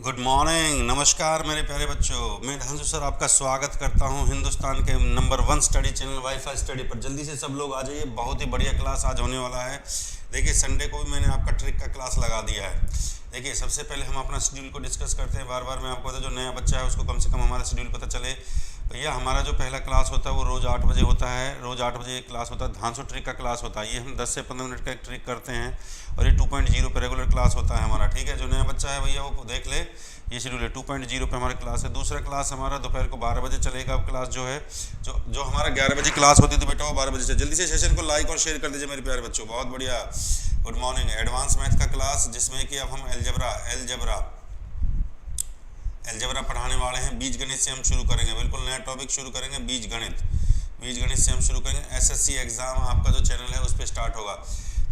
Good morning, नमस्कार मेरे प्यारे बच्चों। मैं धांसू सर आपका स्वागत करता हूं हिंदुस्तान के number 1 study channel wifi study पर। जल्दी से सब लोग आ जाइए, बहुत ही बढ़िया क्लास आज होने वाला है। देखिए संडे को भी मैंने आपका ट्रिक का क्लास लगा दिया है। देखिए सबसे पहले हम अपना शेड्यूल को डिस्कस करते हैं। बार बार मैं आपको जो नया बच्चा है उसको कम से कम हमारा शेड्यूल पता चले। भैया हमारा जो पहला क्लास होता है वो रोज़ 8 बजे होता है। रोज़ 8 बजे क्लास होता है, धांसू ट्रिक का क्लास होता है। ये हम 10 से 15 मिनट का एक ट्रिक करते हैं और ये 2.0 पे रेगुलर क्लास होता है हमारा। ठीक है, जो नया बच्चा है भैया वो देख ले, ये शेड्यूल है 2.0 पे हमारी क्लास है। दूसरा क्लास हमारा दोपहर को 12 बजे चलेगा। अब क्लास जो है जो हमारा 11 बजे क्लास होती थी बेटा वो 12 बजे से। जल्दी से सेशन को लाइक और शेयर कर दीजिए मेरे प्यारे बच्चों। बहुत बढ़िया, गुड मॉर्निंग। एडवांस मैथ का क्लास जिसमें कि अब हम एलजेब्रा पढ़ाने वाले हैं। बीज गणित से हम शुरू करेंगे, बिल्कुल नया टॉपिक शुरू करेंगे। बीज गणित से हम शुरू करेंगे। एसएससी एग्जाम आपका जो चैनल है उस पर स्टार्ट होगा।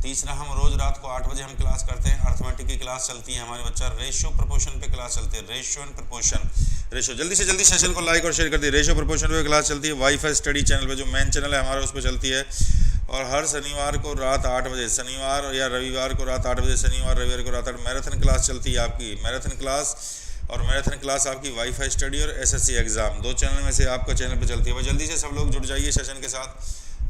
तीसरा, हम रोज रात को 8 बजे हम क्लास करते हैं। अर्थमेटिक की क्लास चलती है हमारे बच्चा। रेशियो प्रोपोर्शन पे क्लास चलती है। Ratio and proportion, ratio. जल्दी से जल्दी सेशन को लाइक और शेयर कर दिए। रेशियो प्रोपोर्शन पे क्लास चलती है वाईफाई स्टडी चैनल पे, जो मेन चैनल है हमारा उस पर चलती है। और हर शनिवार को रात 8 बजे, शनिवार या रविवार को रात 8 बजे, शनिवार रविवार को रात 8 मैराथन क्लास चलती है आपकी। मैराथन क्लास और मैराथन क्लास आपकी वाईफाई स्टडी और एसएससी एग्जाम, दो चैनल में से आपका चैनल पे चलती है। भाई जल्दी से सब लोग जुड़ जाइए सेशन के साथ।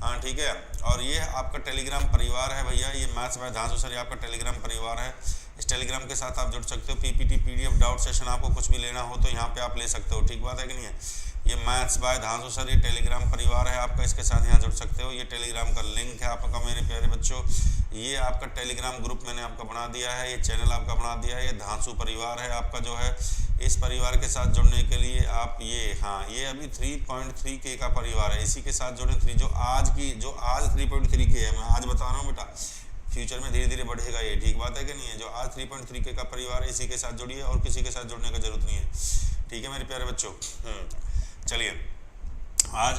हाँ ठीक है। और ये आपका टेलीग्राम परिवार है भैया, ये मैथ्स बाय धांसू सर, ये आपका टेलीग्राम परिवार है। इस टेलीग्राम के साथ आप जुड़ सकते हो। पीपीटी पीडीएफ डाउट सेशन आपको कुछ भी लेना हो तो यहाँ पे आप ले सकते हो। ठीक बात है कि नहीं है। ये मैथ्स बाय धांसू सर, ये टेलीग्राम परिवार है आपका, इसके साथ यहाँ जुड़ सकते हो। ये टेलीग्राम का लिंक है आपका मेरे प्यारे बच्चों। ये आपका टेलीग्राम ग्रुप मैंने आपका बना दिया है, ये चैनल आपका बना दिया है। ये धांसू परिवार है आपका जो है। इस परिवार के साथ जुड़ने के लिए आप ये अभी 3.3K का परिवार है, इसी के साथ जुड़े। जो आज 3.3K है, मैं आज बता रहा हूँ बेटा, फ्यूचर में धीरे धीरे बढ़ेगा ये। ठीक बात है कि नहीं है। जो आज 3.3K का परिवार है इसी के साथ जुड़िए और किसी के साथ जुड़ने का जरूरत नहीं है। ठीक है मेरे प्यारे बच्चों। चलिए आज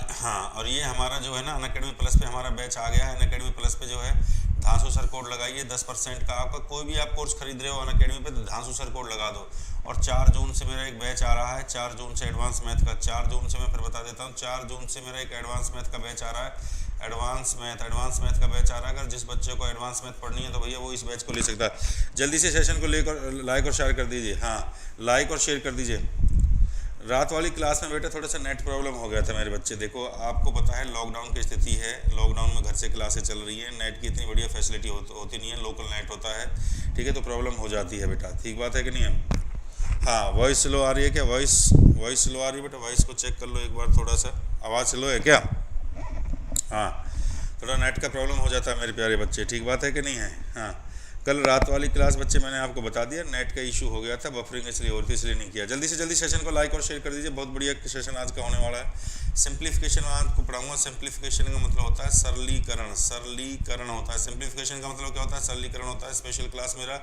और ये हमारा जो है ना अनअकैडमी प्लस पे हमारा बैच आ गया है। अनअकैडमी प्लस पे जो है धांसू सर कोड लगाइए 10% का। आपका कोई भी आप कोर्स खरीद रहे हो अनअकैडमी पे तो धांसू सर कोड लगा दो। और 4 जून से मेरा एक बैच आ रहा है, 4 जून से एडवांस मैथ का। 4 जून से मैं फिर बता देता हूँ, 4 जून से मेरा एक एडवांस मैथ का बैच आ रहा है। एडवांस मैथ का बैच आ रहा है। अगर जिस बच्चे को एडवांस मैथ पढ़नी है तो भैया वो इस बैच को ले सकता है। जल्दी से सेशन को लेकर लाइक और शेयर कर दीजिए। लाइक और शेयर कर दीजिए। रात वाली क्लास में बेटा थोड़ा सा नेट प्रॉब्लम हो गया था मेरे बच्चे। देखो आपको पता है लॉकडाउन की स्थिति है, लॉकडाउन में घर से क्लासेस चल रही है। नेट की इतनी बढ़िया फैसिलिटी होती नहीं है, लोकल नेट होता है। ठीक है, तो प्रॉब्लम हो जाती है बेटा। ठीक बात है कि नहीं है। वॉइस स्लो आ रही है क्या? वॉइस स्लो आ रही है बेटा, वॉइस को चेक कर लो एक बार। थोड़ा सा आवाज़ स्लो है क्या? थोड़ा नेट का प्रॉब्लम हो जाता है मेरे प्यारे बच्चे। ठीक बात है कि नहीं है। कल रात वाली क्लास बच्चे मैंने आपको बता दिया, नेट का इशू हो गया था, बफरिंग इसलिए और थी, इसलिए नहीं किया। जल्दी से जल्दी सेशन को लाइक और शेयर कर दीजिए। बहुत बढ़िया सेशन आज का होने वाला है। सिंप्लीफिकेशन मैं आपको पढ़ाऊंगा। सिंप्लीफिकेशन का मतलब होता है सरलीकरण होता है। सिंप्लीफिकेशन का मतलब क्या होता है? सरलीकरण होता है। स्पेशल क्लास मेरा।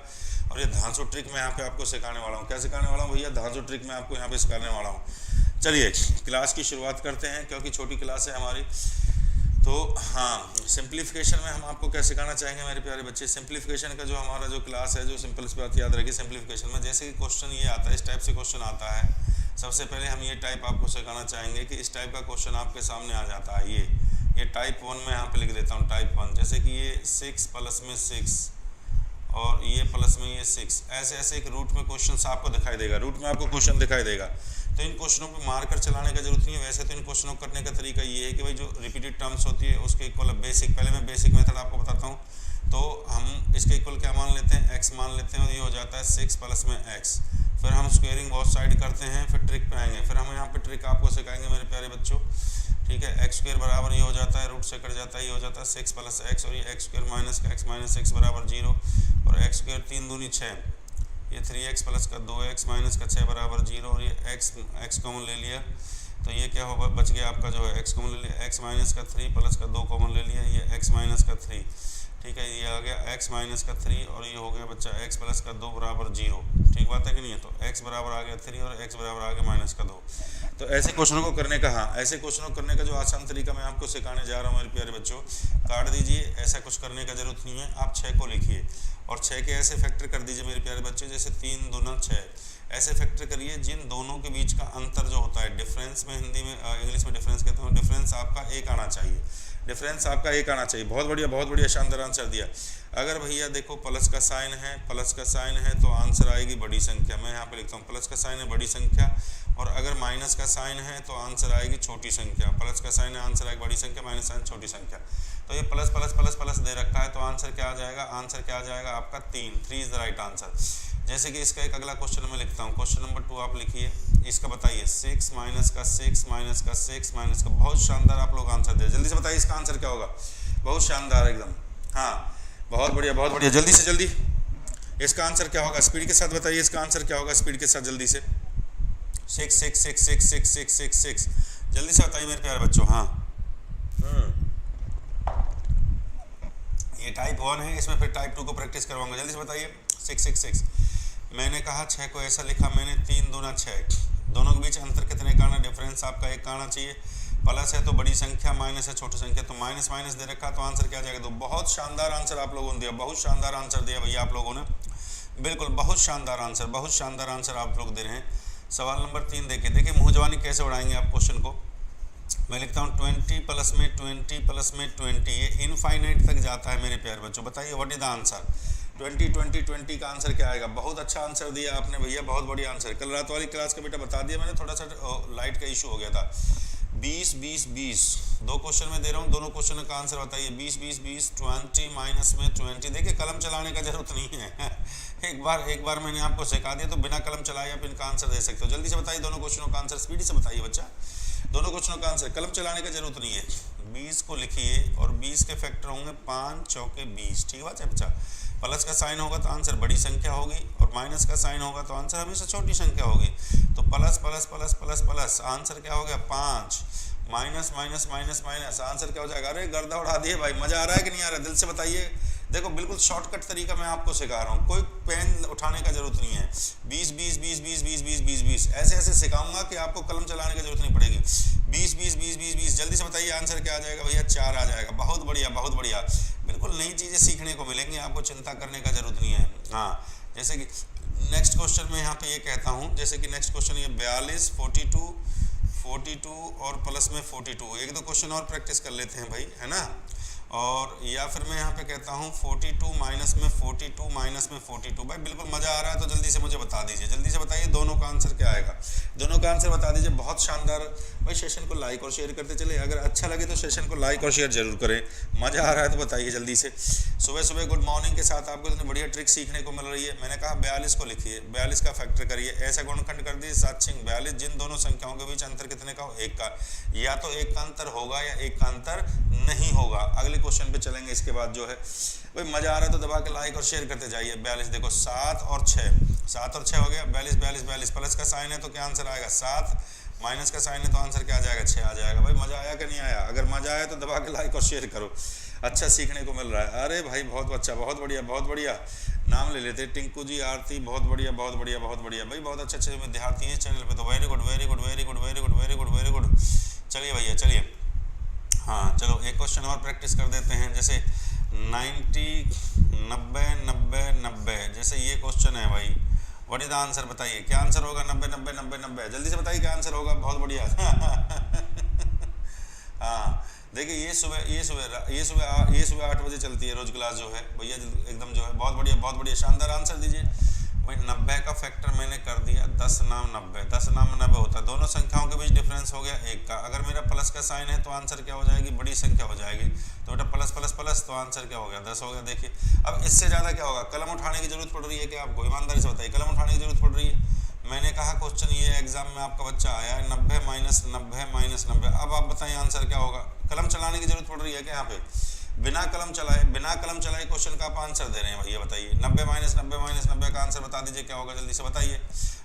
और ये धांसू ट्रिक मैं यहाँ पे आपको सिखाने वाला हूँ। क्या सिखाने वाला हूँ भैया? धांसू ट्रिक मैं आपको यहाँ पे सिखाने वाला हूँ। चलिए क्लास की शुरुआत करते हैं, क्योंकि छोटी क्लास है हमारी। तो सिंप्लीफिकेशन में हम आपको क्या सिखाना चाहेंगे मेरे प्यारे बच्चे? सिंप्लीफिकेशन का जो हमारा जो क्लास है, जो सिंपल सी बात याद रखिए। सिंप्लीफिकेशन में जैसे कि क्वेश्चन ये आता है, इस टाइप से क्वेश्चन आता है। सबसे पहले हम ये टाइप आपको सिखाना चाहेंगे कि इस टाइप का क्वेश्चन आपके सामने आ जाता है। ये टाइप 1 में यहाँ पे लिख देता हूँ, टाइप 1। जैसे कि ये 6 प्लस में 6 और ये प्लस में ये 6, ऐसे एक रूट में क्वेश्चन आपको दिखाई देगा। रूट में आपको क्वेश्चन दिखाई देगा तो इन क्वेश्चनों पे मार्कर चलाने का जरूरत नहीं है। वैसे तो इन क्वेश्चनों को करने का तरीका ये है कि भाई जो रिपीटेड टर्म्स होती है उसके इक्वल बेसिक, पहले मैं बेसिक मेथड आपको बताता हूँ। तो हम इसके इक्वल क्या मान लेते हैं? x मान लेते हैं और ये हो जाता है 6 प्लस में x। फिर हम स्क्वेयरिंग बोथ साइड करते हैं, फिर ट्रिक पे आएंगे। फिर हम यहाँ पे ट्रिक आपको सिखाएंगे मेरे प्यारे बच्चों। ठीक है, एक्स स्क्वेयर बराबर ये हो जाता है, रूट से कट जाता है, ये हो जाता है 6 प्लस x। और ये एक्स स्क्वेयर माइनस का x माइनस x बराबर 0। और एक्स स्क्वेयर 3 दूनी 6, ये 3x प्लस का 2x माइनस का 6 बराबर 0। और ये x कॉमन ले लिया तो ये क्या होगा? बच गया आपका जो है x कॉमन ले लिया, x माइनस का 3 प्लस का 2 कॉमन ले लिया, ये x माइनस का 3। ठीक है, ये आ गया x माइनस का 3 और ये हो गया बच्चा x प्लस का 2 बराबर 0। ठीक बात है कि नहीं है। तो x बराबर आ गया 3 और x बराबर आ गया माइनस का 2। तो ऐसे क्वेश्चनों को करने का ऐसे क्वेश्चनों को करने का जो आसान तरीका मैं आपको सिखाने जा रहा हूँ मेरे प्यारे बच्चों, काट दीजिए। ऐसा कुछ करने का जरूरत नहीं है। आप 6 को लिखिए और 6 के ऐसे फैक्टर कर दीजिए मेरे प्यारे बच्चे, जैसे 3 दूना 6। ऐसे फैक्टर करिए जिन दोनों के बीच का अंतर जो होता है, डिफरेंस में हिंदी में इंग्लिश में डिफरेंस कहते हैं, डिफरेंस आपका 1 आना चाहिए। डिफरेंस आपका 1 आना चाहिए। बहुत बढ़िया शानदार आंसर दिया। अगर भैया देखो प्लस का साइन है तो आंसर आएगी बड़ी संख्या। मैं यहाँ पे लिखता हूँ प्लस का साइन है बड़ी संख्या, और अगर माइनस का साइन है तो आंसर आएगी छोटी संख्या। प्लस का साइन है आंसर आएगी बड़ी संख्या, माइनस साइन छोटी संख्या। तो ये प्लस प्लस प्लस प्लस दे रखा है, तो आंसर क्या आ जाएगा? आंसर क्या आ जाएगा आपका 3 इज द राइट आंसर। जैसे कि इसका एक अगला क्वेश्चन मैं लिखता हूँ, क्वेश्चन नंबर 2 आप लिखिए, इसका बताइए 6 माइनस का 6 माइनस का 6 माइनस का। बहुत शानदार आप लोग आंसर दे, जल्दी से बताइए इसका आंसर क्या होगा? बहुत शानदार एकदम, हाँ बहुत बढ़िया बहुत बढ़िया। जल्दी से जल्दी इसका आंसर क्या होगा? स्पीड के साथ बताइए इसका आंसर क्या होगा? स्पीड के साथ जल्दी से। 6 6 6 6 6 6 6 6 जल्दी से बताइए मेरे प्यारे बच्चों। हाँ ये टाइप 1 है, इसमें फिर टाइप 2 को प्रैक्टिस करवाऊंगा। जल्दी से बताइए 6 6 6। मैंने कहा 6 को ऐसा लिखा मैंने 3 दूना 6, दोनों के बीच अंतर कितने का आना? डिफरेंस आपका 1 का आना चाहिए। प्लस है तो बड़ी संख्या, माइनस है छोटी संख्या, तो माइनस माइनस दे रखा, तो आंसर क्या जाएगा? तो बहुत शानदार आंसर आप लोगों ने दिया, बहुत शानदार आंसर दिया भैया आप लोगों ने, बिल्कुल बहुत शानदार आंसर, बहुत शानदार आंसर आप लोग दे रहे हैं। सवाल नंबर 3 देखिए मुँह जवानी कैसे उड़ाएंगे आप क्वेश्चन को। मैं लिखता हूँ 20 प्लस में 20 प्लस में 20, ये इनफाइनाइट तक जाता है मेरे प्यारे बच्चों। बताइए व्हाट इज द आंसर? 20 20 20 का आंसर क्या आएगा? बहुत अच्छा आंसर दिया आपने भैया, बहुत बढ़िया आंसर। कल रात वाली क्लास का बेटा बता दिया मैंने, थोड़ा सा लाइट का इशू हो गया था। 20 20 20 दो क्वेश्चन में दे रहा हूँ, दोनों क्वेश्चन का आंसर बताइए। 20 20 20 20 माइनस में 20। देखिए कलम चलाने का जरूरत नहीं है एक बार मैंने आपको सिखा दिया, तो बिना कलम चलाए आप इनका आंसर दे सकते हो। जल्दी से बताइए दोनों क्वेश्चनों का आंसर, स्पीड से बताइए बच्चा, दोनों क्वेश्चनों का आंसर। कलम चलाने की जरूरत नहीं है। 20 को लिखिए और 20 के फैक्टर होंगे 5 चौके 20, ठीक बात है बच्चा। प्लस का साइन होगा तो आंसर बड़ी संख्या होगी, और माइनस का साइन होगा तो आंसर हमेशा छोटी संख्या होगी। तो plus plus plus plus plus answer क्या हो गया? 5, minus minus minus minus answer क्या हो जाएगा? अरे गर्दा उड़ा दिए भाई, मजा आ रहा है कि नहीं आ रहा है? दिल से बताइए। देखो बिल्कुल शॉर्टकट तरीका मैं आपको सिखा रहा हूँ, कोई पेन उठाने का जरूरत नहीं है। 20 20 20 20 20 20 20 20 ऐसे ऐसे सिखाऊंगा कि आपको कलम चलाने की जरूरत नहीं पड़ेगी। 20 20 20 20 20 जल्दी से बताइए आंसर क्या आ जाएगा भैया? 4 आ जाएगा। बहुत बढ़िया बहुत बढ़िया, बिल्कुल नई चीज़ें सीखने को मिलेंगी, आपको चिंता करने का जरूरत नहीं है। हाँ जैसे कि नेक्स्ट क्वेश्चन में यहाँ पे ये कहता हूँ, जैसे कि नेक्स्ट क्वेश्चन ये 42 42 और प्लस में 42, एक दो क्वेश्चन और प्रैक्टिस कर लेते हैं भाई, है ना। और या फिर मैं यहाँ पे कहता हूँ 42 माइनस में 42 माइनस में 42। भाई बिल्कुल मज़ा आ रहा है तो जल्दी से मुझे बता दीजिए, जल्दी से बताइए दोनों का आंसर क्या आएगा? दोनों का आंसर बता दीजिए। बहुत शानदार भाई, सेशन को लाइक और शेयर करते चले। अगर अच्छा लगे तो सेशन को लाइक और शेयर जरूर करें। मज़ा आ रहा है तो बताइए जल्दी से। सुबह सुबह गुड मॉर्निंग के साथ आपको इतनी बढ़िया ट्रिक सीखने को मिल रही है। मैंने कहा 42 को लिखिए, 42 का फैक्टर करिए, ऐसा गुणनखंड कर दीजिए 7 6 42। जिन दोनों संख्याओं के बीच अंतर कितने का हो? 1 का। या तो 1 का अंतर होगा या 1 का अंतर नहीं होगा। अगले क्वेश्चन पे चलेंगे इसके बाद जो है। भाई मज़ा आ रहा है तो दबा के लाइक और शेयर करते जाइए। 42 देखो 7 और 6 हो गया। 42 42 42 प्लस का साइन है तो क्या आंसर आएगा? 7, माइनस का साइन है तो आंसर क्या आ जाएगा? 6 आ जाएगा। भाई मज़ा आया कि नहीं आया? अगर मज़ा आया तो दबा के लाइक और शेयर करो, अच्छा सीखने को मिल रहा है। अरे भाई बहुत अच्छा, बहुत बढ़िया बहुत बढ़िया। नाम ले लेते, टिंकू जी, आरती, बहुत बढ़िया बहुत बढ़िया बहुत बढ़िया। भाई बहुत अच्छे अच्छे विद्यार्थी हैं चैनल पे, तो very good very good very good very good very good very good. चलिए भैया चलिए, हाँ चलो एक क्वेश्चन और प्रैक्टिस कर देते हैं। जैसे 90 90 90 90, जैसे ये क्वेश्चन है भाई, व्हाट इज द आंसर? बताइए क्या आंसर होगा? 90 90 90 90, जल्दी से बताइए क्या आंसर होगा? बहुत बढ़िया हाँ देखिए ये सुबह 8 बजे चलती है रोज क्लास जो है भैया, एकदम जो है बहुत बढ़िया शानदार आंसर दीजिए भाई। 90 का फैक्टर मैंने कर दिया 10 नाम 90, 10 नाम 90 होता है। दोनों संख्याओं के बीच डिफरेंस हो गया 1 का। अगर मेरा प्लस का साइन है तो आंसर क्या हो जाएगी? बड़ी संख्या हो जाएगी। तो बेटा प्लस प्लस प्लस तो आंसर क्या हो गया? 10 हो गया। देखिए अब इससे ज़्यादा क्या होगा? कलम उठाने की जरूरत पड़ रही है क्या आपको? ईमानदारी से बताइए, कलम उठाने की जरूरत पड़ रही है? मैंने कहा क्वेश्चन ये एग्जाम में आपका बच्चा आया है 90 माइनस 90 माइनस 90। अब आप बताइए आंसर क्या होगा? कलम चलाने की जरूरत पड़ रही है क्या यहाँ पे? बिना कलम चलाए क्वेश्चन का आप आंसर दे रहे हैं भैया। बताइए 90 माइनस 90 का आंसर बता दीजिए क्या होगा? जल्दी से बताइए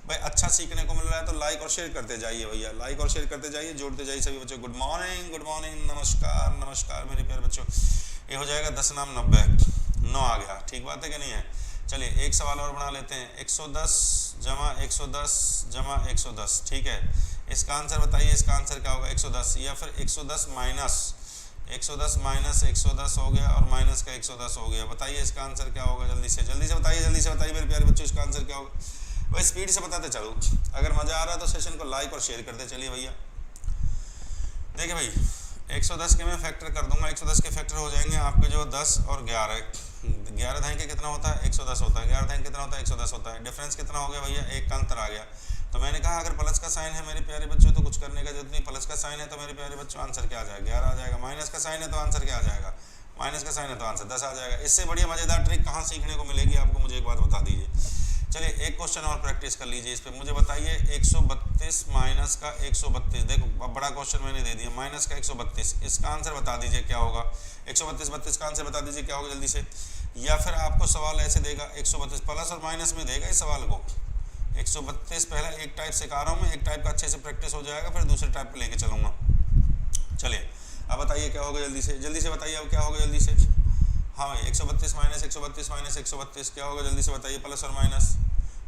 भाई। अच्छा सीखने को मिल रहा है तो लाइक और शेयर करते जाइए भैया, लाइक और शेयर करते जाइए, जोड़ते जाइए सभी बच्चों। गुड मॉर्निंग नमस्कार नमस्कार मेरे प्यारे बच्चों। ये हो जाएगा 10 नाम 90, 9 आ गया। ठीक बात है कि नहीं है? चलिए एक सवाल और बना लेते हैं। 110 जमा 110 जमा 110, ठीक है। इसका आंसर बताइए, इसका आंसर क्या होगा? 110 या फिर 110 माइनस 110 हो गया और माइनस का 110 हो गया। बताइए इसका आंसर क्या होगा? जल्दी से बताइए मेरे प्यारे बच्चों, इसका आंसर क्या होगा? भाई स्पीड से बताते चलो। अगर मजा आ रहा है तो सेशन को लाइक और शेयर करते चलिए भैया। देखिए भाई 110 के मैं फैक्टर कर दूंगा, 110 के फैक्टर हो जाएंगे आपके जो 10 और 11, 11 धाई के कितना होता है 110 होता है, 11 धाई कितना होता है 110 होता है। डिफरेंस कितना हो गया भैया, एक का अंतर आ गया। तो मैंने कहा अगर प्लस का साइन है मेरे प्यारे बच्चों तो कुछ करने का जरूरत नहीं, प्लस का साइन है तो मेरे प्यारे बच्चों आंसर क्या आ जाएगा 11 आ जाएगा। माइनस का साइन है तो आंसर क्या आ जाएगा, माइनस का साइन है तो आंसर 10 आ जाएगा। इससे बढ़िया मजेदार ट्रिक कहाँ सीखने को मिलेगी आपको, मुझे एक बात बता दीजिए। चलिए एक क्वेश्चन और प्रैक्टिस कर लीजिए इस पे। मुझे बताइए 132 माइनस का 132, देखो अब बड़ा क्वेश्चन मैंने दे दिया, माइनस का 132, इसका आंसर बता दीजिए क्या होगा। 132 32 का आंसर बता दीजिए क्या होगा जल्दी से। या फिर आपको सवाल ऐसे देगा 132 प्लस और माइनस में देगा इस सवाल को। 132 पहला एक टाइप सिखा रहा हूँ मैं, एक टाइप का अच्छे से प्रैक्टिस हो जाएगा, फिर दूसरे टाइप पे लेके चलूँगा। चलिए अब बताइए क्या होगा जल्दी से बताइए अब क्या होगा जल्दी से। हाँ भाई 132 माइनस 132 क्या होगा जल्दी से बताइए, प्लस और माइनस।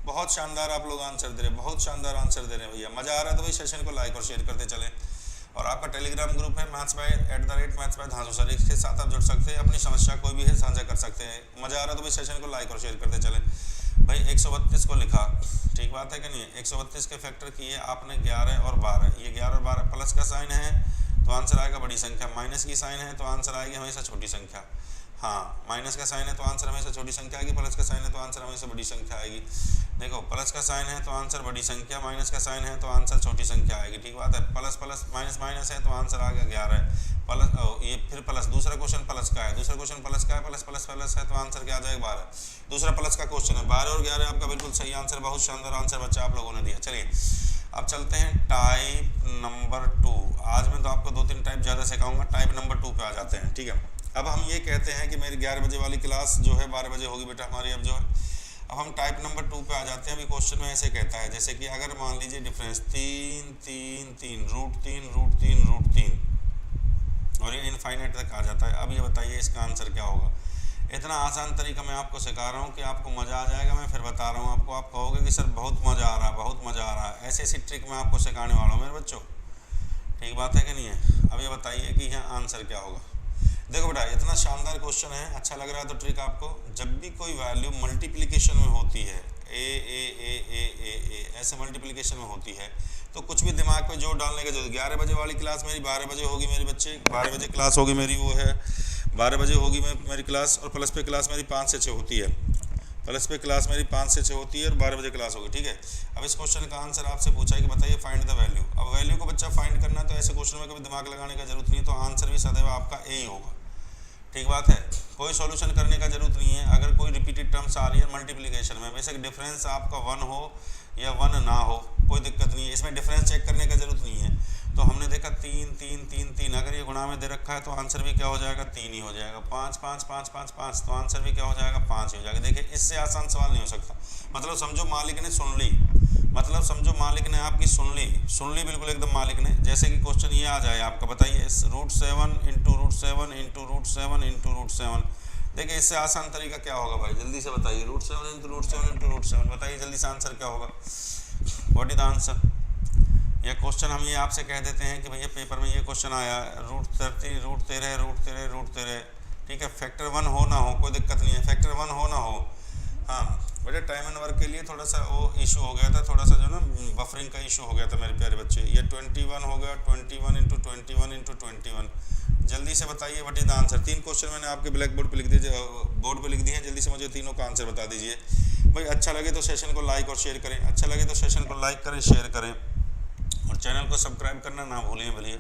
बहुत शानदार आप लोग आंसर दे रहे हैं, बहुत शानदार आंसर दे रहे हैं भैया, मज़ा आ रहा है तो भाई सेशन को लाइक और शेयर करते चलें। और आपका टेलीग्राम ग्रुप है mathsby@maths by धांसू सर, इसके साथ आप जुड़ सकते हैं, अपनी समस्या कोई भी है साझा कर सकते हैं। मज़ा आ रहा है तो भाई सेशन को लाइक और शेयर करते चलें। भाई 132 को लिखा, ठीक बात है कि नहीं। 132 के फैक्टर किए आपने 11 और 12, ये 11 और 12 प्लस का साइन है तो आंसर आएगा बड़ी संख्या, माइनस की साइन है तो आंसर आएगी हमेशा छोटी संख्या। हाँ माइनस का साइन है तो आंसर हमेशा छोटी संख्या आएगी, प्लस का साइन है तो आंसर हमेशा बड़ी संख्या आएगी। देखो प्लस का साइन है तो आंसर बड़ी संख्या, माइनस का साइन है तो आंसर छोटी संख्या आएगी, ठीक बात है। प्लस प्लस माइनस माइनस है तो आंसर आ गया 11, प्लस ये फिर प्लस, दूसरा क्वेश्चन प्लस का है, दूसरा क्वेश्चन प्लस का है, प्लस प्लस प्लस है तो आंसर क्या आ जाएगा 12। दूसरा प्लस का क्वेश्चन है, 12 और 11 आपका बिल्कुल सही आंसर, बहुत शानदार आंसर बच्चा आप लोगों ने दिया। चलिए अब चलते हैं टाइप नंबर 2। आज मैं तो आपको 2-3 टाइप ज़्यादा सिखाऊंगा, टाइप नंबर 2 पे आ जाते हैं, ठीक है। अब हम ये कहते हैं कि मेरी 11 बजे वाली क्लास जो है 12 बजे होगी बेटा हमारी अब जो है। अब हम टाइप नंबर 2 पे आ जाते हैं। अभी क्वेश्चन में ऐसे कहता है जैसे कि अगर मान लीजिए डिफरेंस 3 3 3 रूट 3 रूट 3 रूट 3 और ये इनफाइनाइट तक आ जाता है। अब ये बताइए इसका आंसर क्या होगा। इतना आसान तरीका मैं आपको सिखा रहा हूँ कि आपको मज़ा आ जाएगा। मैं फिर बता रहा हूँ आपको, आप कहोगे कि सर बहुत मज़ा आ रहा है, बहुत मज़ा आ रहा है। ऐसी ऐसी ट्रिक मैं आपको सिखाने वाला हूँ मेरे बच्चों, ठीक बात है कि नहीं है। अब ये बताइए कि यहाँ आंसर क्या होगा। देखो बेटा इतना शानदार क्वेश्चन है, अच्छा लग रहा है तो ट्रिक आपको, जब भी कोई वैल्यू मल्टीप्लिकेशन में होती है ए ऐसे मल्टीप्लिकेशन में होती है तो कुछ भी दिमाग पे जोर डालने का जरूरत। 11 बजे वाली क्लास मेरी 12 बजे होगी मेरे बच्चे, 12 बजे क्लास होगी मेरी, वो है 12 बजे होगी मेरी क्लास। और प्लस पे क्लास मेरी 5 से 6 होती है, प्लस पे क्लास मेरी 5 से 6 होती है और 12 बजे क्लास होगी, ठीक है। अब इस क्वेश्चन का आंसर आपसे पूछा है कि बताइए फाइंड द वैल्यू। अब वैल्यू को बच्चा फाइंड करना है तो ऐसे क्वेश्चन में कभी दिमाग लगाने का जरूरत नहीं, तो आंसर भी सदैव आपका ए ही होगा, ठीक बात है। कोई सॉल्यूशन करने का जरूरत नहीं है। अगर कोई रिपीटेड टर्म्स आ रही है मल्टीप्लिकेशन में, बेशक डिफरेंस आपका 1 हो या 1 ना हो कोई दिक्कत नहीं है, इसमें डिफरेंस चेक करने का जरूरत नहीं है। तो हमने देखा 3 3 3 3, अगर ये गुणा में दे रखा है तो आंसर भी क्या हो जाएगा 3 ही हो जाएगा। 5 5 5 5 5 तो आंसर भी क्या हो जाएगा 5 ही हो जाएगा। देखिए इससे आसान सवाल नहीं हो सकता। मतलब समझो मालिक ने सुन ली, मतलब समझो मालिक ने आपकी सुन ली बिल्कुल एकदम मालिक ने। जैसे कि क्वेश्चन ये आ जाए आपका, बताइए √7 इंटू √7 इंटू √7 इंटू √7। देखिए इससे आसान तरीका क्या होगा भाई, जल्दी से बताइए। √7 इंटू √7 इंटू √7, बताइए जल्दी से आंसर क्या होगा। What is the answer. यह क्वेश्चन हम ये आपसे कह देते हैं कि भैया पेपर में ये क्वेश्चन आया √13, ठीक है। फैक्टर 1 हो ना हो कोई दिक्कत नहीं है, फैक्टर 1 हो ना हो। हाँ बेटा टाइम एंड वर्क के लिए थोड़ा सा वो इशू हो गया था, थोड़ा सा जो ना बफरिंग का इशू हो गया था मेरे प्यारे बच्चे। ये 21 हो गया, 21 इंटू 21 इंटू 21। जल्दी से बताइए what is the answer. 3 question मैंने आपके ब्लैक बोर्ड पे लिख दिए, बोर्ड पे लिख दिए हैं। जल्दी से मुझे तीनों का आंसर बता दीजिए भाई। अच्छा लगे तो सेशन को लाइक और शेयर करें, अच्छा लगे तो सेशन को लाइक करें, शेयर करें और चैनल को सब्सक्राइब करना ना भूलें भूलिए।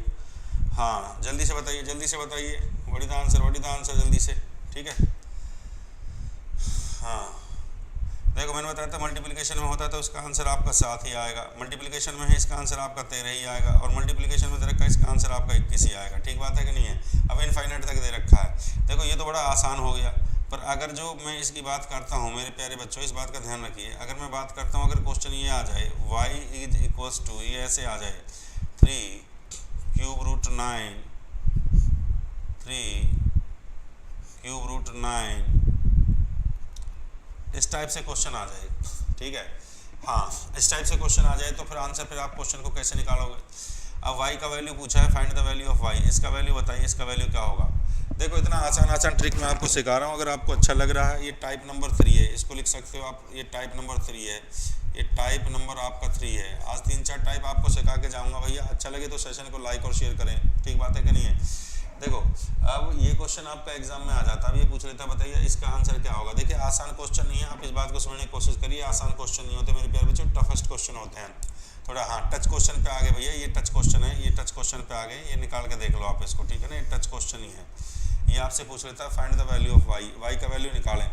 हाँ जल्दी से बताइए, जल्दी से बताइए what is the answer, what is the answer, जल्दी से, ठीक है। हाँ देखो मैंने बताया था मल्टीप्लिकेशन में होता है तो उसका आंसर आपका 7 ही आएगा, मल्टीप्लिकेशन में है इसका आंसर आपका 13 ही आएगा, और मल्टीप्लिकेशन में दे रखा है इसका आंसर आपका 21 ही आएगा, ठीक बात है कि नहीं है। अब इनफाइनाइट तक दे रखा है। देखो ये तो बड़ा आसान हो गया, पर अगर जो मैं इसकी बात करता हूँ मेरे प्यारे बच्चों, इस बात का ध्यान रखिए। अगर मैं बात करता हूँ, अगर क्वेश्चन ये आ जाए y इज इक्वल्स टू, ये ऐसे आ जाए 3 क्यूब रूट 9 इस टाइप से क्वेश्चन आ जाए, ठीक है। हाँ इस टाइप से क्वेश्चन आ जाए तो फिर आंसर, फिर आप क्वेश्चन को कैसे निकालोगे। अब y का वैल्यू पूछा है, find the value of y, इसका वैल्यू बताइए, इसका वैल्यू क्या होगा। देखो इतना आसान ट्रिक मैं आपको सिखा रहा हूँ, अगर आपको अच्छा लग रहा है। ये टाइप नंबर 3 है, इसको लिख सकते हो आप, ये टाइप नंबर 3 है, ये टाइप नंबर आपका 3 है। आज 3-4 टाइप आपको सिखा के जाऊँगा भैया। अच्छा लगे तो सेशन को लाइक और शेयर करें, ठीक बात है कि नहीं है। देखो अब ये क्वेश्चन आपका एग्जाम में आ जाता है। अब ये पूछ लेता है बताइए इसका आंसर क्या होगा। देखिए आसान क्वेश्चन नहीं है, आप इस बात को समझने की कोशिश करिए, आसान क्वेश्चन नहीं होते मेरे प्यारे बच्चों, टफेस्ट क्वेश्चन होते हैं थोड़ा। हाँ टच क्वेश्चन पे आ गए भैया, ये टच क्वेश्चन है, ये टच क्वेश्चन पे आ गए, ये निकाल के देख लो आप इसको, ठीक है ना, ये टच क्वेश्चन ही है। ये आपसे पूछ लेता है find the value of Y, Y का वैल्यू निकालें।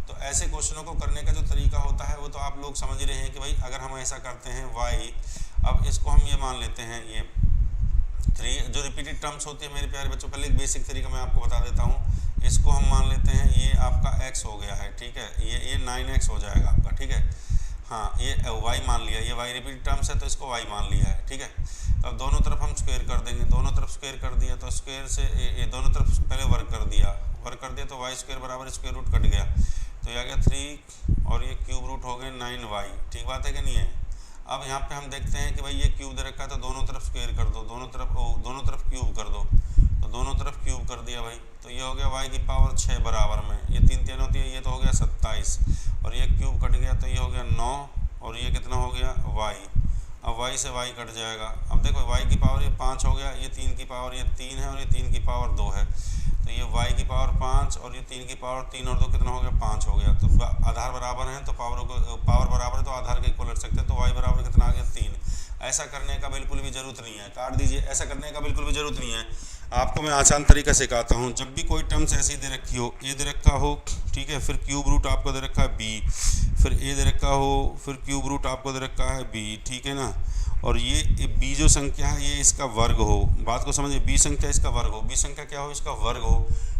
तो ऐसे क्वेश्चनों को करने का जो तरीका होता है वो तो आप लोग समझ रहे हैं कि भाई अगर हम ऐसा करते हैं वाई, अब इसको हम ये मान लेते हैं, ये 3 जो रिपीटेड टर्म्स होती है मेरे प्यारे बच्चों, पहले एक बेसिक तरीका मैं आपको बता देता हूँ। इसको हम मान लेते हैं ये आपका x हो गया है, ठीक है, ये 9x हो जाएगा आपका, ठीक है। हाँ ये y मान लिया, ये y रिपीटेड टर्म्स है तो इसको y मान लिया है, ठीक है। तो अब दोनों तरफ हम स्क्वायर कर देंगे, दोनों तरफ स्क्वायर कर दिया तो स्क्वायर से ये दोनों तरफ पहले वर्क कर दिया तो y स्क्वायर बराबर स्क्वायर रूट कट गया, तो ये आ गया 3 और ये क्यूब रूट हो गए 9y, ठीक बात है कि नहीं है। अब यहाँ पे हम देखते हैं कि भाई ये क्यूब दे रखा है तो दोनों तरफ स्क्वायर कर दो, दोनों तरफ क्यूब कर दो, तो दोनों तरफ क्यूब कर दिया भाई, तो ये हो गया y की पावर 6 बराबर में, ये 3 3 होती है, ये तो हो गया 27 और ये क्यूब कट गया तो ये हो गया 9 और ये कितना हो गया y। अब y से y कट जाएगा, अब देखो y की पावर ये 5 हो गया, ये 3 की पावर ये 3 है और ये 3 की पावर 2 है, तो ये y की पावर 5 और ये 3 की पावर 3 और 2 कितना हो गया 5 हो गया। तो आधार बराबर हैं तो पावर बराबर है तो आधार के इक्वल रख सकते हैं, तो y बराबर कितना आ गया 3। ऐसा करने का बिल्कुल भी जरूरत नहीं है, काट दीजिए, ऐसा करने का बिल्कुल भी जरूरत नहीं है। आपको मैं आसान तरीका सिखाता हूँ। जब भी कोई टर्म्स ऐसी दे रखी हो, ए दे रखा हो, ठीक है, फिर क्यूब रूट आपको दे रखा है b, फिर ए दे रखा हो, फिर क्यूब रूट आपको दे रखा है b, ठीक है ना, और ये b जो संख्या है ये इसका वर्ग हो, बात को समझिए, b संख्या इसका वर्ग हो, b संख्या क्या हो इसका वर्ग हो,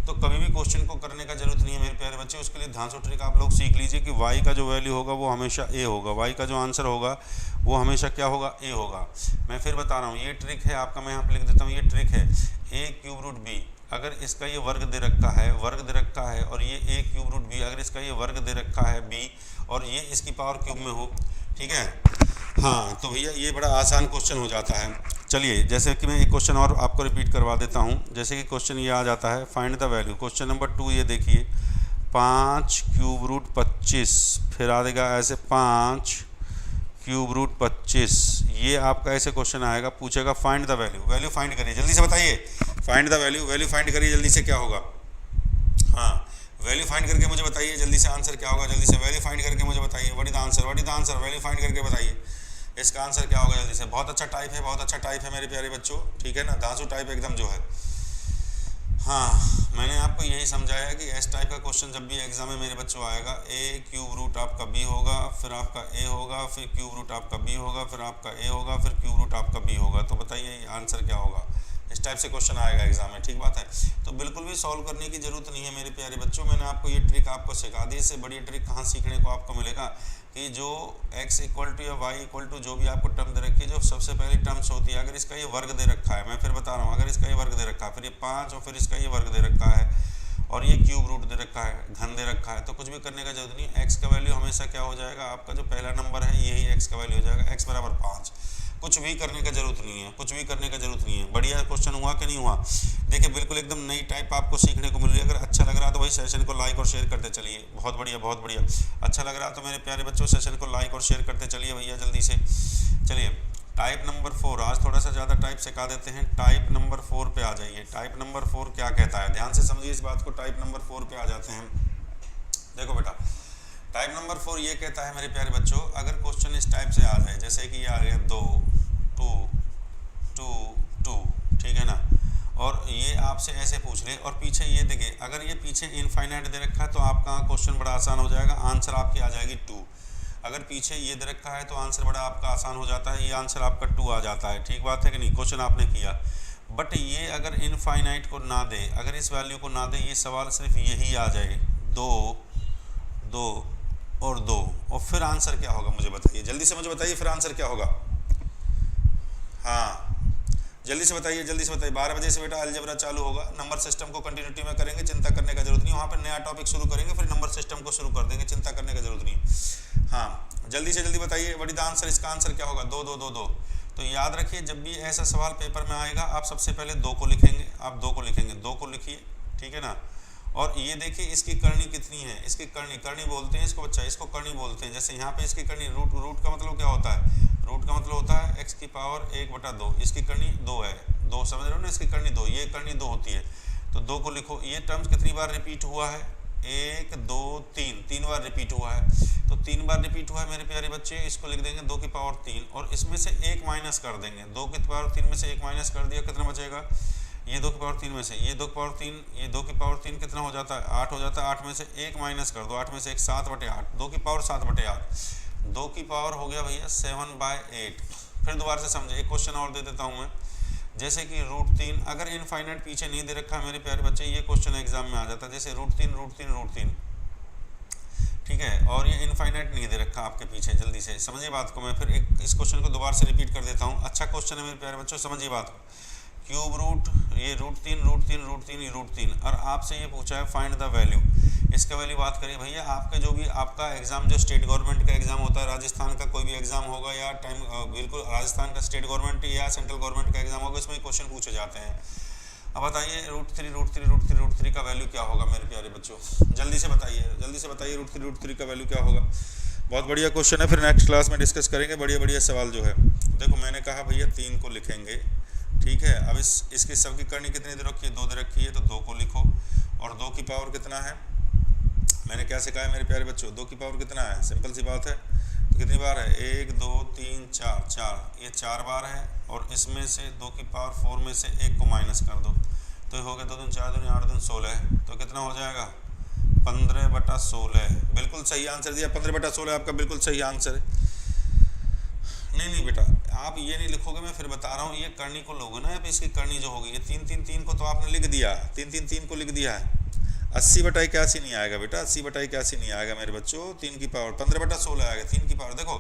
तो कभी भी क्वेश्चन को करने का जरूरत नहीं है मेरे प्यारे बच्चे। उसके लिए धांसू ट्रिक आप लोग सीख लीजिए कि y का जो वैल्यू होगा वो हमेशा a होगा, y का जो आंसर होगा वो हमेशा क्या होगा a होगा। मैं फिर बता रहा हूँ, ये ट्रिक है आपका, मैं यहाँ पे लिख देता हूँ, ये ट्रिक है a क्यूब रूट b, अगर इसका ये वर्ग दे रखा है और ये a क्यूब रूट b, अगर इसका ये वर्ग दे रखा है b और ये इसकी पावर क्यूब में हो, ठीक है। हाँ तो भैया ये बड़ा आसान क्वेश्चन हो जाता है। चलिए जैसे कि मैं एक क्वेश्चन और आपको रिपीट करवा देता हूँ, जैसे कि क्वेश्चन ये आ जाता है find the value, question number 2 ये देखिए 5 क्यूब रूट 25, फिर आ जाएगा ऐसे 5 क्यूब रूट 25, ये आपका ऐसे क्वेश्चन आएगा, पूछेगा find the value, value find करिए जल्दी से, बताइए find the value, value find करिए जल्दी से, क्या होगा। हाँ वैल्यू फाइंड करके मुझे बताइए जल्दी से, आंसर क्या होगा, जल्दी से वैल्यू फाइंड करके मुझे बताइए, what is the answer, what is the answer, value find करके बताइए इसका आंसर क्या होगा जल्दी से। बहुत अच्छा टाइप है, बहुत अच्छा टाइप है मेरे प्यारे बच्चों, ठीक है ना, धांसू टाइप एकदम जो है। हाँ मैंने आपको यही समझाया कि इस टाइप का क्वेश्चन जब भी एग्जाम में मेरे बच्चों आएगा, a क्यूब रूट आपका b होगा, फिर आपका a होगा, फिर क्यूब रूट आपका b होगा, फिर आपका a होगा, फिर क्यूब रूट आपका b होगा, तो बताइए आंसर क्या होगा। इस टाइप से क्वेश्चन आएगा एग्जाम में, ठीक बात है। तो बिल्कुल भी सॉल्व करने की जरूरत नहीं है मेरे प्यारे बच्चों, मैंने आपको ये ट्रिक आपको सिखा दी। इससे बड़ी ट्रिक कहाँ सीखने को आपको मिलेगा कि जो x इक्वल टू या y इक्वल टू जो भी आपको टर्म दे रखी है, जो सबसे पहली टर्म्स होती है, अगर इसका ये वर्ग दे रखा है, मैं फिर बता रहा हूँ, अगर इसका ये वर्ग दे रखा है, फिर ये 5 और फिर इसका ये वर्ग दे रखा है और ये क्यूब रूट दे रखा है, घन दे रखा है, तो कुछ भी करने का जरूरत नहीं है। x का वैल्यू हमेशा क्या हो जाएगा, आपका जो पहला नंबर है यही x का वैल्यू हो जाएगा, x बराबर 5। कुछ भी करने का जरूरत नहीं है, कुछ भी करने का जरूरत नहीं है। बढ़िया क्वेश्चन हुआ कि नहीं हुआ, देखिए बिल्कुल एकदम नई टाइप आपको सीखने को मिल रही है। अगर अच्छा लग रहा तो भाई सेशन को लाइक और शेयर करते चलिए, बहुत बढ़िया बहुत बढ़िया। अच्छा लग रहा तो मेरे प्यारे बच्चों सेशन को लाइक और शेयर करते चलिए भैया जल्दी से। चलिए टाइप नंबर 4, आज थोड़ा सा ज़्यादा टाइप सिखा देते हैं। टाइप नंबर 4 पे आ जाइए। टाइप नंबर 4 क्या कहता है, ध्यान से समझिए इस बात को। टाइप नंबर 4 पे आ जाते हैं। देखो बेटा टाइप नंबर 4 ये कहता है मेरे प्यारे बच्चों, अगर क्वेश्चन इस टाइप से आ जाए, जैसे कि ये आ गया 2 2 2 2, ठीक है ना, और ये आपसे ऐसे पूछ ले और पीछे ये देखिए, अगर ये पीछे इनफाइनाइट दे रखा है तो आपका क्वेश्चन बड़ा आसान हो जाएगा, आंसर आपकी आ जाएगी 2। अगर पीछे ये दे रखा है तो आंसर बड़ा आपका आसान हो जाता है, ये आंसर आपका 2 आ जाता है, ठीक बात है कि नहीं। क्वेश्चन आपने किया, बट ये अगर इनफाइनाइट को ना दे, अगर इस वैल्यू को ना दे, ये सवाल सिर्फ यही आ जाए 2 2 और 2, और फिर आंसर क्या होगा मुझे बताइए, जल्दी से मुझे बताइए फिर आंसर क्या होगा। हाँ जल्दी से बताइए, जल्दी से बताइए। 12 बजे से बेटा अलजेब्रा चालू होगा, नंबर सिस्टम को कंटिन्यूटी में करेंगे, चिंता करने का जरूरत नहीं। वहाँ पर नया टॉपिक शुरू करेंगे, फिर नंबर सिस्टम को शुरू कर देंगे, चिंता करने का जरूरत नहीं। हाँ जल्दी से जल्दी बताइए व्हाट इज द आंसर, इसका आंसर क्या होगा 2 2 2 2। तो याद रखिए जब भी ऐसा सवाल पेपर में आएगा, आप सबसे पहले 2 को लिखेंगे, आप 2 को लिखेंगे, 2 को लिखिए, ठीक है ना। और ये देखिए इसकी करनी कितनी है, इसकी करनी बोलते हैं इसको बच्चा, इसको करनी बोलते हैं। जैसे यहाँ पे इसकी करनी रूट का मतलब क्या होता है, रूट का मतलब होता है x की पावर 1/2, इसकी करनी 2 है, 2 समझ रहे हो ना, इसकी करनी 2, ये करनी 2 होती है। तो 2 को लिखो। ये टर्म्स कितनी बार रिपीट हुआ है? 1 2 3, 3 बार रिपीट हुआ है। तो 3 बार रिपीट हुआ है मेरे प्यारे बच्चे, इसको लिख देंगे 2 की पावर 3 और इसमें से 1 माइनस कर देंगे। 2 की पावर 3 में से 1 माइनस कर दिया, कितना बचेगा? ये 2 की पावर 3 में से ये 2 की पावर 3, ये 2 की पावर 3 कितना हो जाता है? 8 हो जाता है। 8 में से 1 माइनस कर दो, 8 में से 1 7/8, 2 की पावर 7/8, 2 की पावर हो गया भैया 7/8। फिर दोबारा से समझे, एक क्वेश्चन और दे देता हूँ मैं, जैसे कि √3, अगर इनफाइनाइट पीछे नहीं दे रखा मेरे प्यारे बच्चे, ये क्वेश्चन एग्जाम में आ जाता है, जैसे √3, ठीक है, और ये इनफाइनाइट नहीं दे रखा आपके पीछे। जल्दी से समझिए बात को, मैं फिर इस क्वेश्चन को दोबारा से रिपीट कर देता हूँ। अच्छा क्वेश्चन है मेरे प्यारे बच्चों, समझिए बात को। क्यूब रूट, ये √3 और आपसे ये पूछा है फाइंड द वैल्यू। इसका वैल्यू बात करिए भैया, आपके जो भी आपका एग्जाम जो स्टेट गवर्नमेंट का एग्जाम होता है, राजस्थान का कोई भी एग्जाम होगा या बिल्कुल राजस्थान का स्टेट गवर्नमेंट या सेंट्रल गवर्नमेंट का एग्जाम होगा, इसमें क्वेश्चन पूछे जाते हैं। अब बताइए √3 का वैल्यू क्या होगा मेरे प्यारे बच्चों? जल्दी से बताइए √3 का वैल्यू क्या होगा? बहुत बढ़िया क्वेश्चन है, फिर नेक्स्ट क्लास में डिस्कस करेंगे बढ़िया सवाल जो है। देखो मैंने कहा भैया 3 को लिखेंगे, ठीक है। अब इसकी सबकी करनी कितनी दे रखी है? 2 दे रखी है, तो 2 को लिखो। और 2 की पावर कितना है? मैंने क्या सिखाया मेरे प्यारे बच्चों? 2 की पावर कितना है? सिंपल सी बात है, तो कितनी बार है? 1 2 3 4, ये 4 बार है। और इसमें से 2 की पावर 4 में से 1 को माइनस कर दो, तो हो गया 2 दूनी 4 दूनी 8 दूनी 16, तो कितना हो जाएगा? 15/16। बिल्कुल सही आंसर दिया, 15/16 आपका बिल्कुल सही आंसर है। नहीं बेटा, आप ये नहीं लिखोगे, मैं फिर बता रहा हूँ, ये करनी को लोगे ना, अब इसकी करनी जो होगी, ये 3 को तो आपने लिख दिया, 3 को लिख दिया है। 80/81 नहीं आएगा बेटा, 80/81 नहीं आएगा मेरे बच्चों। 3 की पावर 15/16 आएगा। 3 की पावर देखो,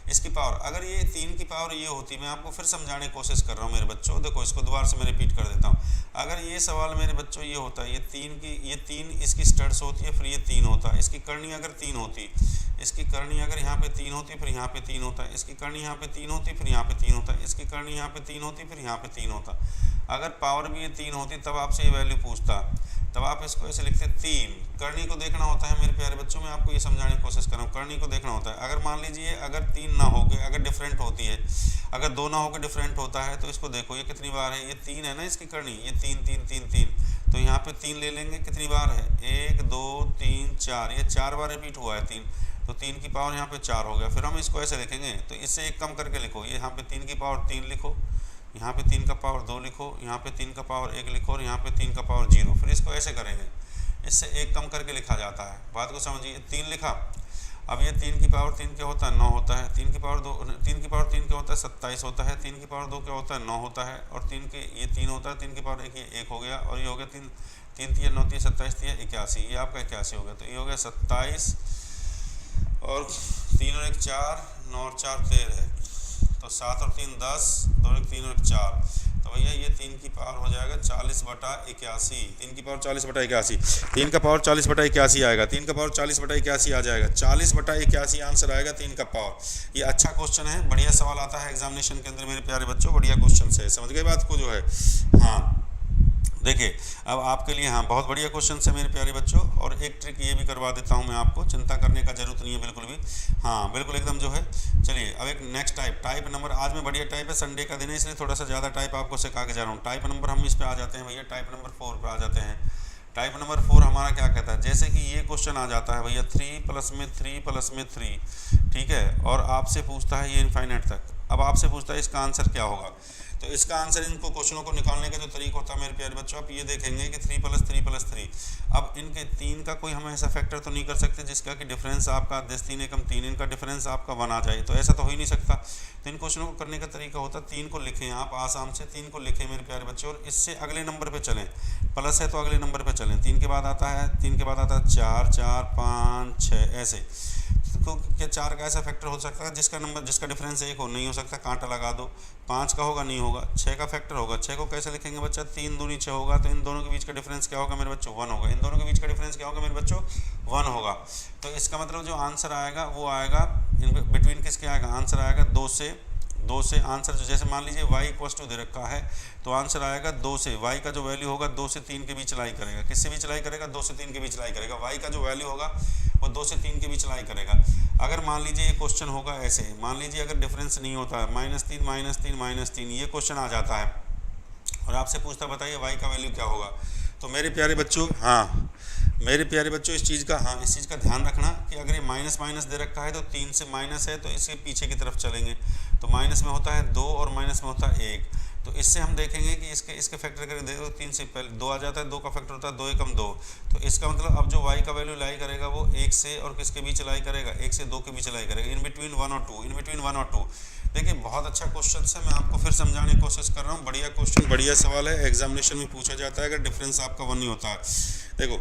इसकी पावर अगर ये 3 की पावर ये होती, मैं आपको फिर समझाने की कोशिश कर रहा हूँ मेरे बच्चों। देखो इसको दोबारा से मैं रिपीट कर देता हूँ। अगर ये सवाल मेरे बच्चों ये होता है, ये 3 इसकी स्टड्स होती है, फिर ये 3 होता है, इसकी करनी अगर 3 होती, इसकी करनी अगर यहाँ पे 3 होती, फिर यहाँ पे 3 होता है, इसकी करनी यहाँ पे 3 होती, फिर यहाँ पे 3 होता है, इसकी करनी यहाँ पे 3 होती, फिर यहाँ पे 3 होता। अगर पावर भी ये 3 होती तब आपसे ये वैल्यू पूछता, तब आप इसको ऐसे लिखते 3। करनी को देखना होता है मेरे प्यारे बच्चों, मैं आपको ये समझाने की कोशिश कर रहा हूँ, करनी को देखना होता है। अगर मान लीजिए अगर 3 ना हो के अगर डिफरेंट होती है, अगर 2 ना होकर डिफरेंट होता है, तो इसको देखो ये कितनी बार है? ये 3 है ना इसकी करनी, ये 3, तो यहाँ पे 3 ले लेंगे, कितनी बार है? 1 2 3 4, ये 4 बार रिपीट हुआ है 3, तो 3 की पावर यहाँ पे 4 हो गया। फिर हम इसको ऐसे लिखेंगे, तो इससे 1 कम करके लिखो, ये यहाँ पे 3 की पावर 3 लिखो, यहाँ पे 3 का पावर 2 लिखो, यहाँ पे 3 का पावर 1 लिखो, और यहाँ पे 3 का पावर 0। फिर इसको ऐसे करेंगे, इससे 1 कम करके लिखा जाता है। बात को समझिए, 3 लिखा। अब ये 3 की पावर 3 क्या होता है? 9 होता है। 3 की पावर 3 क्या होता है? 27 होता है। 3 की पावर 2 क्या होता है? 9 होता है। और 3 के ये 3 होता है, 3 की पावर 1 ये 1 हो गया, और ये हो गया 3 3 9 3 27 81, ये आपका 81 हो गया। तो ये हो गया 27, और 3 और 1 4, 9 और 4 13, तो 7 और 3 10, 2 और 1 3 और 1 4, तो भैया ये 3 की पावर हो जाएगा 40/81। 3 की पावर 40/81, 3 का पावर 40/81 आएगा, 3 का पावर 40/81 आ जाएगा, 40/81 आंसर आएगा 3 का पावर। ये अच्छा क्वेश्चन है, बढ़िया सवाल आता है एग्जामिनेशन के अंदर मेरे प्यारे बच्चों, बढ़िया क्वेश्चन है। समझ गए बात को जो है? हाँ देखिए, अब आपके लिए हाँ बहुत बढ़िया क्वेश्चन है मेरे प्यारे बच्चों। और एक ट्रिक ये भी करवा देता हूँ मैं आपको, चिंता करने का जरूरत नहीं है बिल्कुल भी। हाँ बिल्कुल एकदम जो है। चलिए अब एक नेक्स्ट टाइप नंबर, आज में बढ़िया टाइप है, संडे का दिन है इसलिए थोड़ा सा ज़्यादा टाइप आपको सिखा के जा रहा हूँ। टाइप नंबर हम इस पे आ जाते हैं भैया, टाइप नंबर 4 पे आ जाते हैं। टाइप नंबर 4 हमारा क्या कहता है? जैसे कि ये क्वेश्चन आ जाता है भैया 3 + में 3, ठीक है, और आपसे पूछता है ये इनफाइनाइट तक। अब आपसे पूछता है इसका आंसर क्या होगा, तो इसका आंसर इनको क्वेश्चनों को निकालने का जो तरीका होता है मेरे प्यारे बच्चों, आप ये देखेंगे कि 3 + 3 अब इनके 3 का कोई हम ऐसा फैक्टर तो नहीं कर सकते जिसका कि डिफरेंस आपका 10 3 एकम 3, इनका डिफरेंस आपका 1 आ जाए, तो ऐसा तो हो ही नहीं सकता। तो इन क्वेश्चनों को करने का तरीका होता है 3 को लिखें आप आसाम से, 3 को लिखें मेरे प्यारे बच्चों, और इससे अगले नंबर पर चलें। प्लस है तो अगले नंबर पर चलें। 3 के बाद आता है 4 4 5 6 ऐसे। तो क्या 4 का ऐसा फैक्टर हो सकता है जिसका डिफरेंस 1 हो? नहीं हो सकता, कांटा लगा दो। 5 का होगा? नहीं होगा। 6 का फैक्टर होगा। 6 को कैसे लिखेंगे बच्चा? 3 दूनी 6 होगा, तो इन दोनों के बीच का डिफरेंस क्या होगा मेरे बच्चों? 1 होगा। इन दोनों के बीच का डिफरेंस क्या होगा मेरे बच्चों? 1 होगा। तो इसका मतलब जो आंसर आएगा वो आएगा बिटवीन किसके आएगा? आंसर आएगा 2 से आंसर जो, जैसे मान लीजिए y = दे रखा है, तो आंसर आएगा 2 से, y का जो वैल्यू होगा 2 से 3 के बीच लाई करेगा। किससे बीच लाई करेगा? 2 से 3 के बीच लाई करेगा। y का जो वैल्यू होगा वो 2 से 3 के बीच लाई करेगा। अगर मान लीजिए ये क्वेश्चन होगा ऐसे, मान लीजिए अगर डिफरेंस नहीं होता है -3 -3 -3 ये क्वेश्चन आ जाता है और आपसे पूछता बताइए y का वैल्यू क्या होगा, तो मेरे प्यारे बच्चों, हाँ मेरे प्यारे बच्चों, इस चीज़ का ध्यान रखना कि अगर ये माइनस माइनस दे रखा है तो 3 से माइनस है तो इसके पीछे की तरफ चलेंगे, तो माइनस में होता है 2 और माइनस में होता है 1। तो इससे हम देखेंगे कि इसके फैक्टर करके देखो 3 से पहले 2 आ जाता है, 2 का फैक्टर होता है 2 एकम 2। तो इसका मतलब अब जो y का वैल्यू लाई करेगा वो 1 से और किसके बीच लाई करेगा, 1 से 2 के बीच लाई करेगा, इन बिटवीन 1 और 2, इन बिटवीन 1 और 2। देखिए बहुत अच्छा क्वेश्चन है, मैं आपको फिर समझाने की कोशिश कर रहा हूँ। बढ़िया क्वेश्चन, बढ़िया सवाल है, एग्जामिनेशन में पूछा जाता है अगर डिफरेंस आपका 1 नहीं होता है। देखो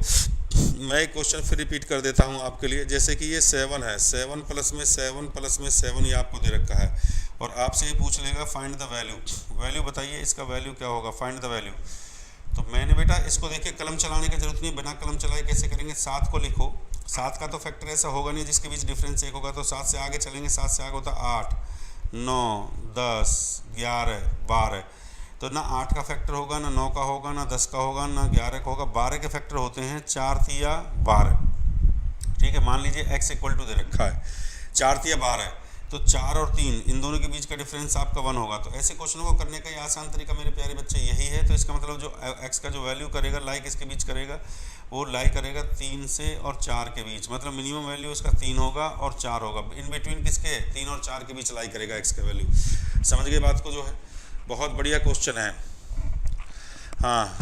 मैं एक क्वेश्चन फिर रिपीट कर देता हूँ आपके लिए। जैसे कि ये 7 है, 7 प्लस में 7 प्लस में 7 ये आपको दे रखा है और आपसे ये पूछ लेगा फाइंड द वैल्यू, वैल्यू बताइए इसका वैल्यू क्या होगा, फाइंड द वैल्यू। तो मैंने बेटा इसको देखिए कलम चलाने की जरूरत नहीं, बिना कलम चलाए कैसे करेंगे, 7 को लिखो। 7 का तो फैक्टर ऐसा होगा नहीं जिसके बीच डिफरेंस 1 होगा, तो 7 से आगे चलेंगे, 7 से आगे होता 8, 9, 10, 11, 12। तो ना 8 का फैक्टर होगा, ना 9 का होगा, ना 10 का होगा, ना 11 का होगा। 12 के फैक्टर होते हैं 4 तिया 12। ठीक है, मान लीजिए x इक्वल टू दे रखा है 4 तिया 12, तो 4 और 3 इन दोनों के बीच का डिफरेंस आपका 1 होगा। तो ऐसे क्वेश्चनों को करने का ये आसान तरीका मेरे प्यारे बच्चे यही है। तो इसका मतलब जो x का जो वैल्यू करेगा लाई किसके बीच करेगा, वो लाई करेगा 3 से और 4 के बीच, मतलब मिनिमम वैल्यू उसका 3 होगा और 4 होगा, इन बिटवीन किसके 3 और 4 के बीच लाई करेगा x का वैल्यू। समझ गए बात को जो है, बहुत बढ़िया क्वेश्चन है। हाँ,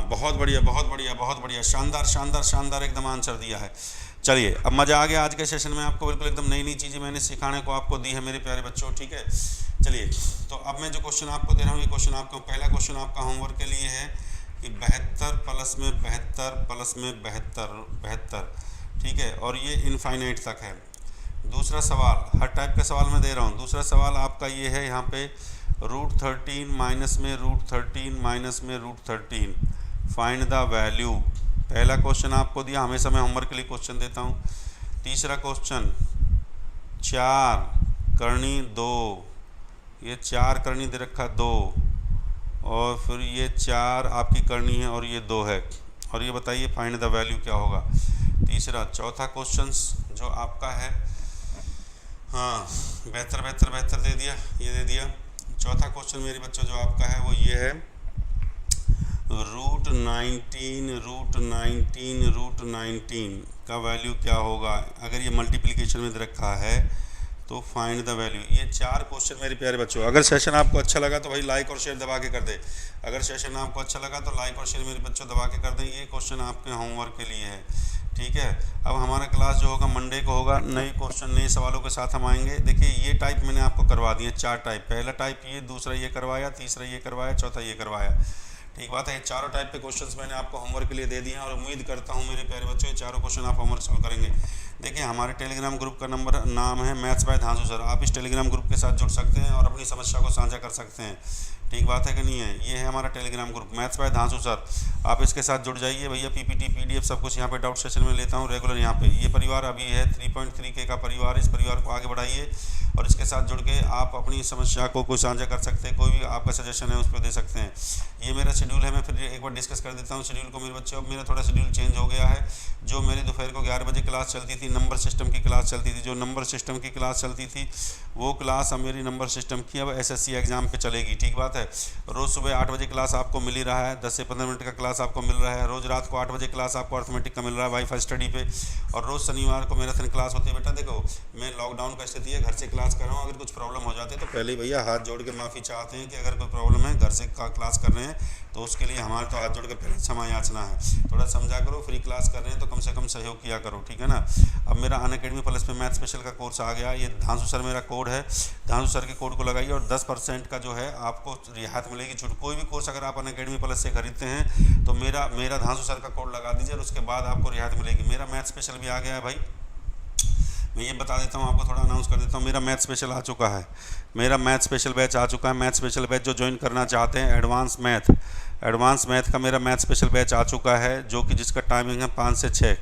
बहुत बढ़िया बहुत बढ़िया बहुत बढ़िया, शानदार शानदार शानदार एकदम आंसर दिया है। चलिए अब मज़ा आ गया आज के सेशन में, आपको बिल्कुल एकदम नई नई चीज़ें मैंने सिखाने को आपको दी है मेरे प्यारे बच्चों। ठीक है, चलिए तो अब मैं जो क्वेश्चन आपको दे रहा हूँ, ये क्वेश्चन आपको पहला क्वेश्चन आपका होमवर्क के लिए है कि 72 प्लस में 72 प्लस में 72, ठीक है, और ये इनफाइनाइट तक है। दूसरा सवाल, हर टाइप का सवाल मैं दे रहा हूँ। दूसरा सवाल आपका ये है यहाँ पे √13 माइनस में √13 माइनस में √13, फाइंड द वैल्यू। पहला क्वेश्चन आपको दिया, हमेशा मैं होमवर्क के लिए क्वेश्चन देता हूँ। तीसरा क्वेश्चन 4 करनी 2, ये 4 करनी दे रखा 2, और फिर ये 4 आपकी करनी है और ये 2 है, और ये बताइए फाइंड द वैल्यू क्या होगा। तीसरा चौथा क्वेश्चन जो आपका है, हाँ 72 दे दिया, ये दे दिया। चौथा क्वेश्चन मेरे बच्चों जो आपका है वो ये है √19 का वैल्यू क्या होगा। अगर ये मल्टीप्लिकेशन में दे रखा है तो फाइंड द वैल्यू। ये 4 क्वेश्चन मेरे प्यारे बच्चों, अगर सेशन आपको अच्छा लगा तो भाई लाइक और शेयर दबा के कर दे। अगर सेशन आपको अच्छा लगा तो लाइक और शेयर मेरे बच्चों दबा के कर दें। ये क्वेश्चन आपके होमवर्क के लिए है, ठीक है। अब हमारा क्लास जो होगा मंडे को होगा, नए क्वेश्चन नए सवालों के साथ हम आएंगे। देखिए ये टाइप मैंने आपको करवा दिए, 4 टाइप। पहला टाइप ये, दूसरा ये करवाया, तीसरा ये करवाया, चौथा ये करवाया। ठीक बात है, ये चारों टाइप के क्वेश्चंस मैंने आपको होमवर्क के लिए दे दिए हैं और उम्मीद करता हूँ मेरे प्यारे बच्चों ये चारों क्वेश्चन आप होमवर्क सॉल्व करेंगे। देखिए हमारे टेलीग्राम ग्रुप का नाम है मैथ्स बाय धांसू सर। आप इस टेलीग्राम ग्रुप के साथ जुड़ सकते हैं और अपनी समस्या को साझा कर सकते हैं। ठीक बात है कि नहीं है। ये है हमारा टेलीग्राम ग्रुप मैथ्स बाय धांसू सर, आप इसके साथ जुड़ जाइए भैया। पीपीटी पीडीएफ सब कुछ यहाँ पे डाउट सेशन में लेता हूँ रेगुलर। यहाँ पे ये परिवार अभी है 3.3K का परिवार, इस परिवार को आगे बढ़ाइए और इसके साथ जुड़ के आप अपनी समस्या को कोई साझा कर सकते हैं। कोई भी आपका सजेशन है उस पर दे सकते हैं। ये मेरा शेड्यूल है, मैं फिर एक बार डिस्कस कर देता हूँ शेड्यूल को मेरे बच्चों। अब मेरा थोड़ा शेड्यूल चेंज हो गया है। जो मेरी दोपहर को 11 बजे क्लास चलती थी, नंबर सिस्टम की क्लास चलती थी, जो नंबर सिस्टम की क्लास चलती थी वो क्लास अब मेरी नंबर सिस्टम की अब SSC एग्जाम पे चलेगी। ठीक बात है। रोज़ सुबह 8 बजे क्लास आपको मिल ही रहा है, 10 से 15 मिनट का क्लास आपको मिल रहा है। रोज़ रात को 8 बजे क्लास आपको अर्थमेटिक का मिल रहा है वाईफाई स्टडी पे। और रोज़ शनिवार को मैराथन क्लास होती है। बेटा देखो मैं लॉकडाउन का स्थिति है, घर से क्लास कर रहा हूँ। अगर कुछ प्रॉब्लम हो जाती है तो पहले भैया हाथ जोड़ के माफ़ी चाहते हैं कि अगर कोई प्रॉब्लम है घर से क्लास कर रहे हैं तो उसके लिए हमारे तो हाथ जोड़ के पहले क्षमा याचना है। थोड़ा समझा करो, फ्री क्लास कर रहे हैं तो कम से कम सहयोग किया करो, ठीक है ना। अब मेरा अनअकैडमी प्लस पे मैथ स्पेशल का कोर्स आ गया। ये धांसू सर मेरा कोड है, धांसू सर के कोड को लगाइए और 10% का जो है आपको रियायत मिलेगी छूट। कोई भी कोर्स अगर आप अनअकैडमी प्लस से खरीदते हैं तो मेरा धांसू सर का कोड लगा दीजिए और उसके बाद आपको रियायत मिलेगी। मेरा मैथ स्पेशल भी आ गया है भाई, मैं ये बता देता हूँ आपको, थोड़ा अनाउंस कर देता हूँ। मेरा मैथ स्पेशल आ चुका है, मेरा मैथ स्पेशल बैच आ चुका है। मैथ स्पेशल बैच जो ज्वाइन करना चाहते हैं, एडवांस मैथ का मेरा मैथ स्पेशल बैच आ चुका है, जो कि जिसका टाइमिंग है 5 से 6,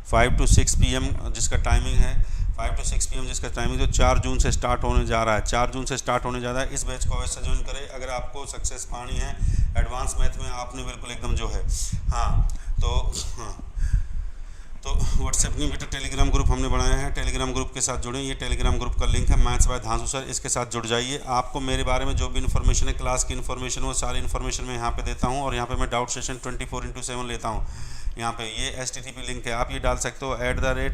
5 to 6 PM जिसका टाइमिंग है, 5 to 6 PM जिसका टाइमिंग जो 4 जून से स्टार्ट होने जा रहा है। 4 जून से स्टार्ट होने जा रहा है। इस बैच को अवश्य ज्वाइन करें अगर आपको सक्सेस पानी है एडवांस मैथ में। आपने बिल्कुल एकदम जो है, हाँ तो हाँ तो व्हाट्सएप नहीं बेटा, टेलीग्राम ग्रुप हमने बनाया है, टेलीग्राम ग्रुप के साथ जुड़े। ये टेलीग्राम ग्रुप का लिंक है मैथ्स बाय धांसू सर, इसके साथ जुड़ जाइए। आपको मेरे बारे में जो भी इन्फॉर्मेशन है, क्लास की इन्फॉर्मेशन, वो सारी इन्फॉर्मेशन मैं यहाँ पे देता हूँ। और यहाँ पे मैं डाउट सेशन 24/7 लेता हूँ। यहाँ पे ये HTTP लिंक है, आप ये डाल सकते हो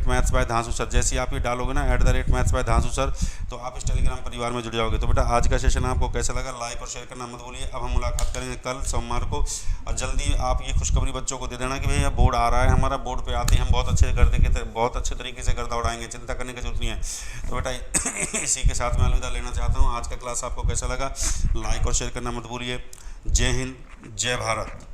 @maths by धांसू सर। जैसे ही आप ये डालोगे ना @maths by धांसू सर, तो आप इस टेलीग्राम परिवार में जुड़ जाओगे। तो बेटा आज का सेशन आपको कैसा लगा, लाइक और शेयर करना मत भूलिए। अब हम मुलाकात करेंगे कल सोमवार को, और जल्दी आप ये खुशखबरी बच्चों को दे देना कि भैया बोर्ड आ रहा है हमारा, बोर्ड पे आते ही हम बहुत अच्छे तरीके से गर्दा उड़ाएंगे, चिंता करने की जरूरत नहीं है। तो बेटा इसी के साथ मैं अलविदा लेना चाहता हूँ। आज का क्लास आपको कैसा लगा, लाइक और शेयर करना मत भूलिए। जय हिंद, जय भारत।